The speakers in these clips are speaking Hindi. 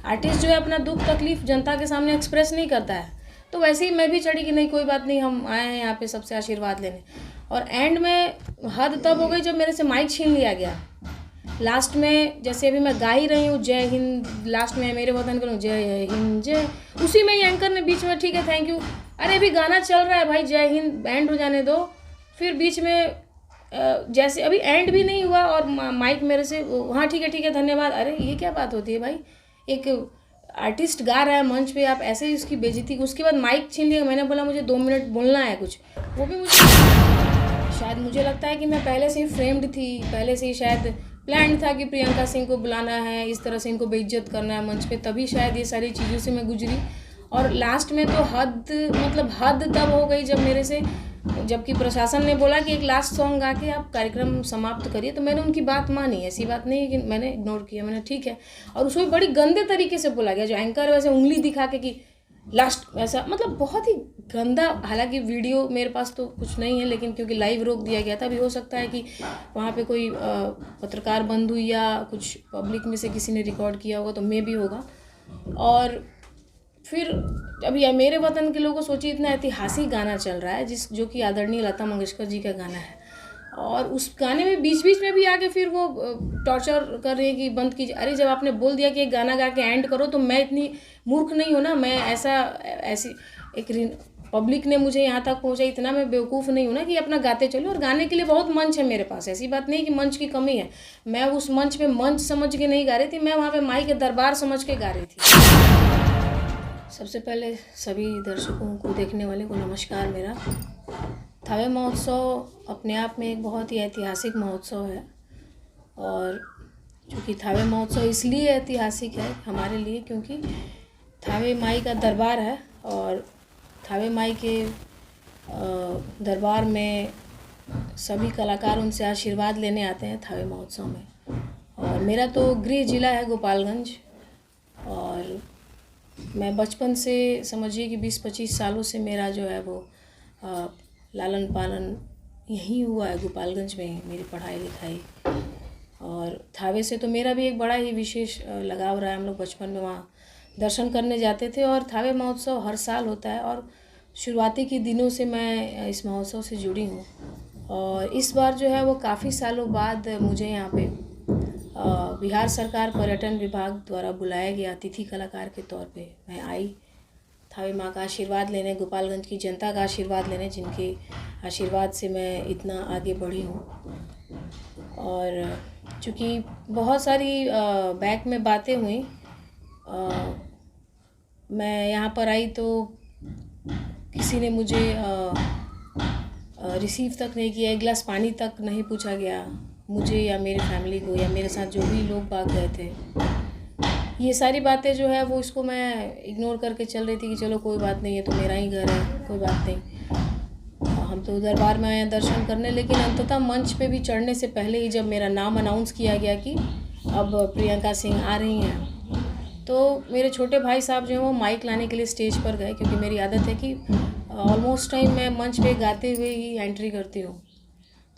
आर्टिस्ट जो है अपना दुख तकलीफ जनता के सामने एक्सप्रेस नहीं करता है। तो वैसे ही मैं भी चढ़ी कि नहीं कोई बात नहीं, हम आए हैं यहाँ पे सबसे आशीर्वाद लेने। और एंड में हद तब हो गई जब मेरे से माइक छीन लिया गया। लास्ट में जैसे अभी मैं गा ही रही हूँ जय हिंद, लास्ट में मेरे वतन करूँ जय हिंद जय, उसी में ही एंकर ने बीच में ठीक है थैंक यू, अरे अभी गाना चल रहा है भाई जय हिंद एंड हो जाने दो। फिर बीच में जैसे अभी एंड भी नहीं हुआ और माइक मेरे से हाँ ठीक है धन्यवाद। अरे ये क्या बात होती है भाई, एक आर्टिस्ट गा रहा है मंच पे, आप ऐसे ही उसकी बेइज्जती। उसके बाद माइक छीन लिया। मैंने बोला मुझे 2 मिनट बोलना है कुछ, वो भी मुझे शायद मुझे लगता है कि मैं पहले से ही फ्रेम्ड थी, पहले से ही शायद प्लान था कि प्रियंका सिंह को बुलाना है, इस तरह से इनको बेइज्जत करना है मंच पे, तभी शायद ये सारी चीज़ों से मैं गुजरी। और लास्ट में तो हद तब हो गई जब मेरे से, जबकि प्रशासन ने बोला कि एक लास्ट सॉन्ग गा के आप कार्यक्रम समाप्त करिए, तो मैंने उनकी बात मानी। ऐसी बात नहीं है कि मैंने इग्नोर किया, मैंने ठीक है। और उसमें बड़ी गंदे तरीके से बोला गया, जो एंकर वैसे उंगली दिखा के कि लास्ट ऐसा, मतलब बहुत ही गंदा। हालांकि वीडियो मेरे पास तो कुछ नहीं है, लेकिन क्योंकि लाइव रोक दिया गया था, अभी हो सकता है कि वहाँ पे कोई पत्रकार बंधु या कुछ पब्लिक में से किसी ने रिकॉर्ड किया होगा, तो मे भी होगा। और फिर अभी मेरे वतन के लोगों, सोचिए इतना ऐतिहासिक गाना चल रहा है जो कि आदरणीय लता मंगेशकर जी का गाना है, और उस गाने में बीच बीच में भी आके फिर वो टॉर्चर कर रही है कि बंद कीजिए। अरे जब आपने बोल दिया कि एक गाना गा के एंड करो, तो मैं इतनी मूर्ख नहीं हूँ ना, मैं ऐसी एक पब्लिक ने मुझे यहाँ तक पहुँचा, इतना मैं बेवकूफ़ नहीं हूँ ना कि अपना गाते चलो। और गाने के लिए बहुत मंच है मेरे पास, ऐसी बात नहीं कि मंच की कमी है। मैं उस मंच पे मंच समझ के नहीं गा रही थी, मैं वहाँ पे माई के दरबार समझ के गा रही थी। सबसे पहले सभी दर्शकों को, देखने वाले को नमस्कार मेरा। थावे महोत्सव अपने आप में एक बहुत ही ऐतिहासिक महोत्सव है, और चूँकि थावे महोत्सव इसलिए ऐतिहासिक है हमारे लिए क्योंकि थावे माई का दरबार है, और थावे माई के दरबार में सभी कलाकार उनसे आशीर्वाद लेने आते हैं थावे महोत्सव में। और मेरा तो गृह जिला है गोपालगंज, और मैं बचपन से समझिए कि 20-25 सालों से मेरा जो है वो लालन पालन यहीं हुआ है, गोपालगंज में ही मेरी पढ़ाई लिखाई। और थावे से तो मेरा भी एक बड़ा ही विशेष लगाव रहा है। हम लोग बचपन में वहाँ दर्शन करने जाते थे, और थावे महोत्सव हर साल होता है, और शुरुआती के दिनों से मैं इस महोत्सव से जुड़ी हूँ। और इस बार जो है वो काफ़ी सालों बाद मुझे यहाँ पे बिहार सरकार पर्यटन विभाग द्वारा बुलाया गया अतिथि कलाकार के तौर पे। मैं आई थावे माँ का आशीर्वाद लेने, गोपालगंज की जनता का आशीर्वाद लेने, जिनके आशीर्वाद से मैं इतना आगे बढ़ी हूँ। और चूँकि बहुत सारी बैक में बातें हुई, मैं यहाँ पर आई तो किसी ने मुझे रिसीव तक नहीं किया, एक गिलास पानी तक नहीं पूछा गया मुझे या मेरी फैमिली को, या मेरे साथ जो भी लोग बाग गए थे। ये सारी बातें जो है वो इसको मैं इग्नोर करके चल रही थी कि चलो कोई बात नहीं है, तो मेरा ही घर है, कोई बात नहीं, हम तो दरबार में आए हैं दर्शन करने। लेकिन अंततः मंच पे भी चढ़ने से पहले ही जब मेरा नाम अनाउंस किया गया कि अब प्रियंका सिंह आ रही हैं, तो मेरे छोटे भाई साहब जो हैं वो माइक लाने के लिए स्टेज पर गए, क्योंकि मेरी आदत है कि ऑलमोस्ट टाइम मैं मंच पे गाते हुए ही एंट्री करती हूँ।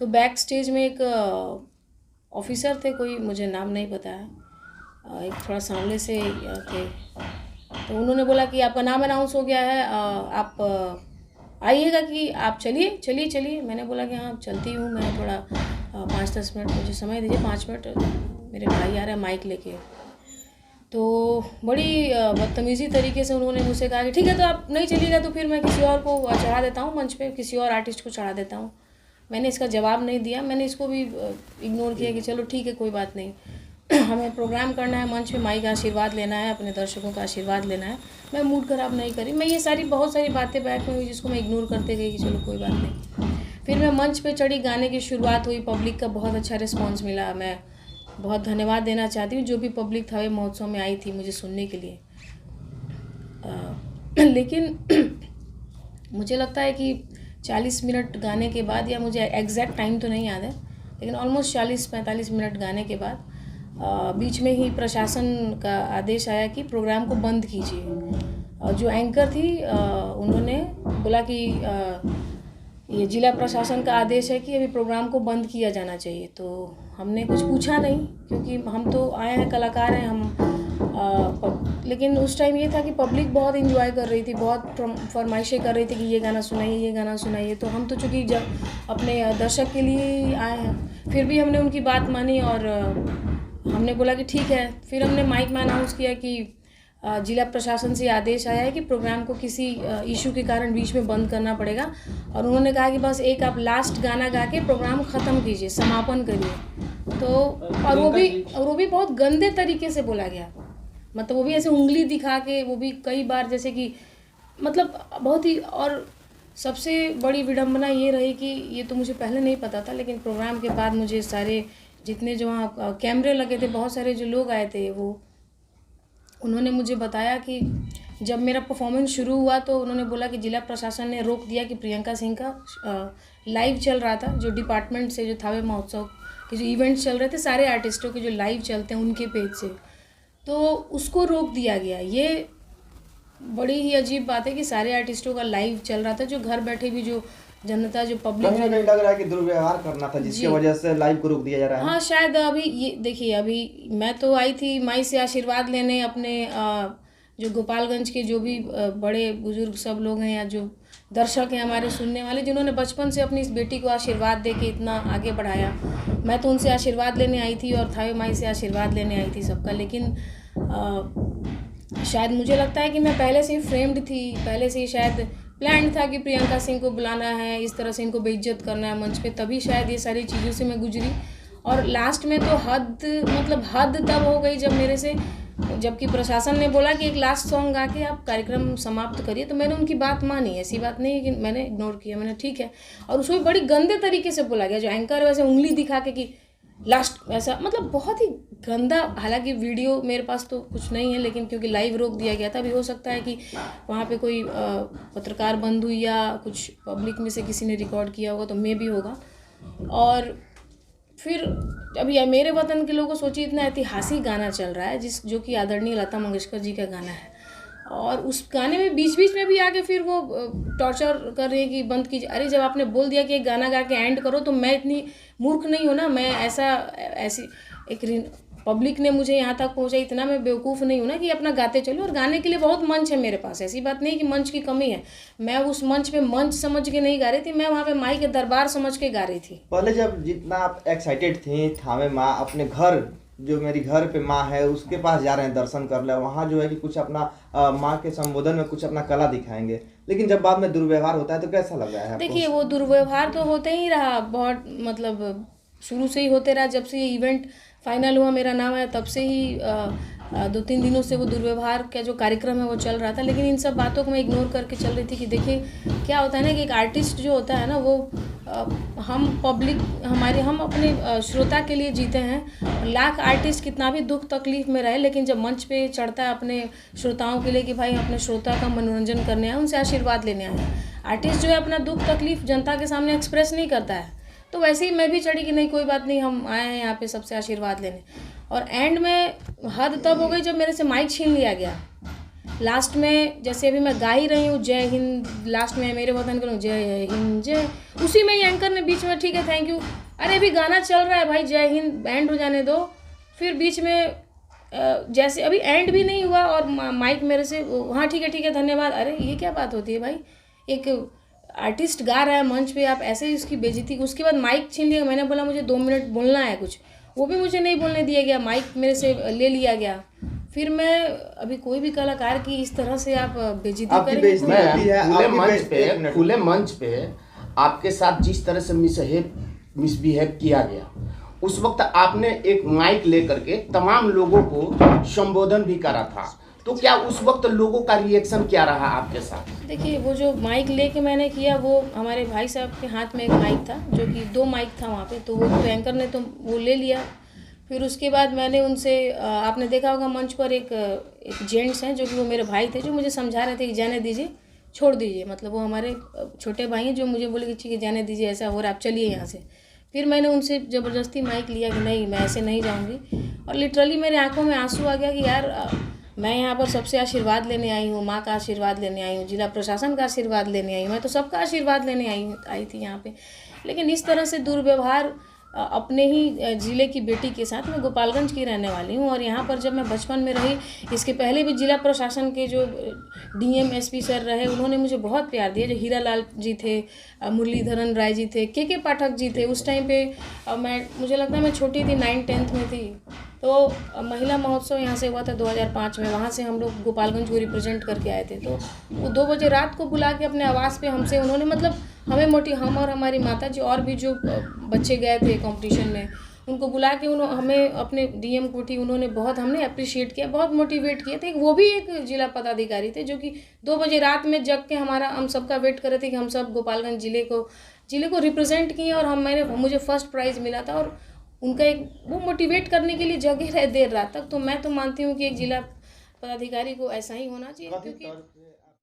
तो बैक स्टेज में एक ऑफिसर थे, कोई मुझे नाम नहीं पता है, एक थोड़ा सामने से थे, तो उन्होंने बोला कि आपका नाम अनाउंस हो गया है, आप आइएगा कि आप चलिए। मैंने बोला कि हाँ चलती हूँ, मैं थोड़ा 5-10 मिनट मुझे समय दीजिए, 5 मिनट, मेरे भाई आ रहे हैं माइक लेके। तो बड़ी बदतमीज़ी तरीके से उन्होंने मुझसे कहा कि ठीक है तो आप नहीं चलिएगा तो फिर मैं किसी और को चढ़ा देता हूँ मंच पे, किसी और आर्टिस्ट को चढ़ा देता हूँ। मैंने इसका जवाब नहीं दिया, मैंने इसको भी इग्नोर किया कि चलो ठीक है कोई बात नहीं, हमें प्रोग्राम करना है, मंच पे माई का आशीर्वाद लेना है, अपने दर्शकों का आशीर्वाद लेना है। मैं मूड खराब नहीं करी, मैं ये बहुत सारी बातें बैक में हुई जिसको मैं इग्नोर करते गई कि चलो कोई बात नहीं। फिर मैं मंच पे चढ़ी, गाने की शुरुआत हुई, पब्लिक का बहुत अच्छा रिस्पॉन्स मिला। मैं बहुत धन्यवाद देना चाहती हूँ जो भी पब्लिक थावे महोत्सव में आई थी मुझे सुनने के लिए। लेकिन मुझे लगता है कि 40 मिनट गाने के बाद, या मुझे एग्जैक्ट टाइम तो नहीं याद है, लेकिन ऑलमोस्ट 40-45 मिनट गाने के बाद बीच में ही प्रशासन का आदेश आया कि प्रोग्राम को बंद कीजिए। और जो एंकर थी उन्होंने बोला कि ये जिला प्रशासन का आदेश है कि अभी प्रोग्राम को बंद किया जाना चाहिए। तो हमने कुछ पूछा नहीं, क्योंकि हम तो आए हैं, कलाकार हैं हम, लेकिन उस टाइम ये था कि पब्लिक बहुत इंजॉय कर रही थी, बहुत फरमाइशें कर रही थी कि ये गाना सुनाइए, ये गाना सुनाइए। तो हम तो चूँकि जब अपने दर्शक के लिए ही आए हैं, फिर भी हमने उनकी बात मानी और हमने बोला कि ठीक है। फिर हमने माइक में अनाउंस किया कि जिला प्रशासन से आदेश आया है कि प्रोग्राम को किसी इशू के कारण बीच में बंद करना पड़ेगा, और उन्होंने कहा कि बस एक आप लास्ट गाना गा के प्रोग्राम ख़त्म कीजिए, समापन करिए। तो और वो भी बहुत गंदे तरीके से बोला गया, मतलब वो भी ऐसे उंगली दिखा के, वो भी कई बार, जैसे कि मतलब बहुत ही। और सबसे बड़ी विडंबना ये रही कि ये तो मुझे पहले नहीं पता था, लेकिन प्रोग्राम के बाद मुझे सारे जितने जो वहाँ कैमरे लगे थे, बहुत सारे जो लोग आए थे, वो उन्होंने मुझे बताया कि जब मेरा परफॉर्मेंस शुरू हुआ तो उन्होंने बोला कि जिला प्रशासन ने रोक दिया कि प्रियंका सिंह का लाइव चल रहा था, जो डिपार्टमेंट से जो थावे महोत्सव के जो इवेंट्स चल रहे थे, सारे आर्टिस्टों के जो लाइव चलते हैं उनके पेज से, तो उसको रोक दिया गया। ये बड़ी ही अजीब बात है कि सारे आर्टिस्टों का लाइव चल रहा था, जो घर बैठे भी जो जनता, जो पब्लिक, कहीं ना कहीं लग रहा है कि दुर्व्यवहार करना था, जिसकी वजह से लाइव को रोक दिया जा रहा है। हाँ शायद। अभी ये देखिए, अभी मैं तो आई थी माई से आशीर्वाद लेने, अपने जो गोपालगंज के जो भी बड़े बुजुर्ग सब लोग हैं, या जो दर्शक हैं हमारे सुनने वाले, जिन्होंने बचपन से अपनी इस बेटी को आशीर्वाद दे के इतना आगे बढ़ाया, मैं तो उनसे आशीर्वाद लेने आई थी और थावे माई से आशीर्वाद लेने आई थी सबका। लेकिन शायद मुझे लगता है कि मैं पहले से ही फ्रेम्ड थी, पहले से ही शायद प्लान था कि प्रियंका सिंह को बुलाना है, इस तरह से इनको बेइज्जत करना है मंच पे, तभी शायद ये सारी चीज़ों से मैं गुजरी। और लास्ट में तो हद तब हो गई जब मेरे से, जबकि प्रशासन ने बोला कि एक लास्ट सॉन्ग गा के आप कार्यक्रम समाप्त करिए, तो मैंने उनकी बात मानी। ऐसी बात नहीं है कि मैंने इग्नोर किया, मैंने ठीक है। और उसमें बड़ी गंदे तरीके से बोला गया, जो एंकर वैसे उंगली दिखा के कि लास्ट, ऐसा मतलब बहुत ही गंदा। हालांकि वीडियो मेरे पास तो कुछ नहीं है, लेकिन क्योंकि लाइव रोक दिया गया था, अभी हो सकता है कि वहाँ पे कोई पत्रकार बंधु या कुछ पब्लिक में से किसी ने रिकॉर्ड किया होगा, तो मे भी होगा। और फिर अभी मेरे वतन के लोगों को सोचिए, इतना ऐतिहासिक गाना चल रहा है जो कि आदरणीय लता मंगेशकर जी का गाना है, और उस गाने में बीच बीच में भी आके फिर वो टॉर्चर कर रही है कि बंद कीजिए। अरे जब आपने बोल दिया कि एक गाना गा के एंड करो, तो मैं इतनी मूर्ख नहीं हूँ ना, मैं ऐसी एक पब्लिक ने मुझे यहाँ तक पहुँचा, इतना मैं बेवकूफ़ नहीं हूँ ना कि अपना गाते चलो। और गाने के लिए बहुत मंच है मेरे पास, ऐसी बात नहीं कि मंच की कमी है। मैं उस मंच पे मंच समझ के नहीं गा रही थी, मैं वहाँ पे माई के दरबार समझ के गा रही थी। पहले जब जितना आप एक्साइटेड थी, थावे माँ अपने घर, जो मेरी घर पे माँ है उसके पास जा रहे हैं दर्शन कर ले, वहाँ जो है कि कुछ अपना माँ के संबोधन में कुछ अपना कला दिखाएंगे, लेकिन जब बाद में दुर्व्यवहार होता है तो कैसा लग रहा है आपको? देखिए, वो दुर्व्यवहार तो होते ही रहा, बहुत मतलब शुरू से ही होते रहा। जब से ये इवेंट फाइनल हुआ, मेरा नाम आया, तब से ही 2-3 दिनों से वो दुर्व्यवहार का जो कार्यक्रम है वो चल रहा था। लेकिन इन सब बातों को मैं इग्नोर करके चल रही थी कि देखिए क्या होता है ना, कि एक आर्टिस्ट जो होता है ना, वो हम पब्लिक, हम अपने श्रोता के लिए जीते हैं। लाख आर्टिस्ट कितना भी दुख तकलीफ में रहे, लेकिन जब मंच पे चढ़ता है अपने श्रोताओं के लिए कि भाई अपने श्रोता का मनोरंजन करने आए, उनसे आशीर्वाद लेने आए, आर्टिस्ट जो है अपना दुख तकलीफ जनता के सामने एक्सप्रेस नहीं करता है। तो वैसे ही मैं भी चढ़ी कि नहीं कोई बात नहीं, हम आए हैं यहाँ पे सबसे आशीर्वाद लेने। और एंड में हद तब हो गई जब मेरे से माइक छीन लिया गया। लास्ट में जैसे अभी मैं गा ही रही हूँ जय हिंद, लास्ट में मेरे वतन करूँ जय हिंद जय, उसी में ही एंकर ने बीच में ठीक है थैंक यू, अरे अभी गाना चल रहा है भाई, जय हिंद एंड हो जाने दो। फिर बीच में जैसे अभी एंड भी नहीं हुआ और माइक मेरे से, हाँ ठीक है धन्यवाद। अरे ये क्या बात होती है भाई, एक आर्टिस्ट गा रहा है मंच पे, आप ऐसे ही उसकी बेइज्जती। उसके बाद माइक छीन लिया। मैंने बोला मुझे 2 मिनट बोलना है कुछ, वो भी मुझे नहीं बोलने दिया गया, माइक मेरे से ले लिया गया। फिर मैं अभी कोई भी कलाकार की इस तरह से आप बेइज्जती करेंगे, खुले मंच पे आपके साथ जिस तरह से मिसबिहेव किया गया, उस वक्त आपने एक माइक लेकर के तमाम लोगों को संबोधन भी करा था, तो क्या उस वक्त लोगों का रिएक्शन क्या रहा आपके साथ? देखिए, वो जो माइक लेके मैंने किया, वो हमारे भाई साहब के हाथ में एक माइक था, जो कि 2 माइक था वहाँ पे, तो वो तो एंकर ने तो वो ले लिया। फिर उसके बाद मैंने उनसे, आपने देखा होगा मंच पर एक जेंट्स हैं जो कि वो मेरे भाई थे, जो मुझे समझा रहे थे कि जाने दीजिए, छोड़ दीजिए, मतलब वो हमारे छोटे भाई हैं, जो मुझे बोले कि ठीक है जाने दीजिए, ऐसा हो रहा, आप चलिए यहाँ से। फिर मैंने उनसे ज़बरदस्ती माइक लिया कि नहीं मैं ऐसे नहीं जाऊँगी, और लिटरली मेरे आँखों में आंसू आ गया कि यार मैं यहाँ पर सबसे आशीर्वाद लेने आई हूँ, माँ का आशीर्वाद लेने आई हूँ, जिला प्रशासन का आशीर्वाद लेने आई हूँ, मैं तो सबका आशीर्वाद लेने आई थी यहाँ पे। लेकिन इस तरह से दुर्व्यवहार अपने ही ज़िले की बेटी के साथ। मैं गोपालगंज की रहने वाली हूँ और यहाँ पर जब मैं बचपन में रही, इसके पहले भी जिला प्रशासन के जो डीएम एसपी सर रहे, उन्होंने मुझे बहुत प्यार दिया। जो हीरा लाल जी थे, मुरलीधरन राय जी थे, के पाठक जी थे। उस टाइम पे मुझे लगता है मैं छोटी थी, 9th-10th में थी। तो महिला महोत्सव यहाँ से हुआ था 2005 में। वहाँ से हम लोग गोपालगंज को रिप्रेजेंट करके आए थे। तो वो 2 बजे रात को बुला के अपने आवास पे हमसे उन्होंने मतलब हमें हम और हमारी माता जी और भी जो बच्चे गए थे कंपटीशन में, उनको बुला के हमें अपने डीएम कोठी उन्होंने बहुत हमने अप्रिशिएट किया, बहुत मोटिवेट किए थे। वो भी एक जिला पदाधिकारी थे जो कि 2 बजे रात में जग के हम सबका वेट कर रहे थे कि हम सब गोपालगंज जिले को रिप्रेजेंट किए और मुझे फर्स्ट प्राइज़ मिला था। और उनका वो मोटिवेट करने के लिए जगे रहे देर रात तक। तो मैं तो मानती हूँ कि एक जिला पदाधिकारी को ऐसा ही होना चाहिए, क्योंकि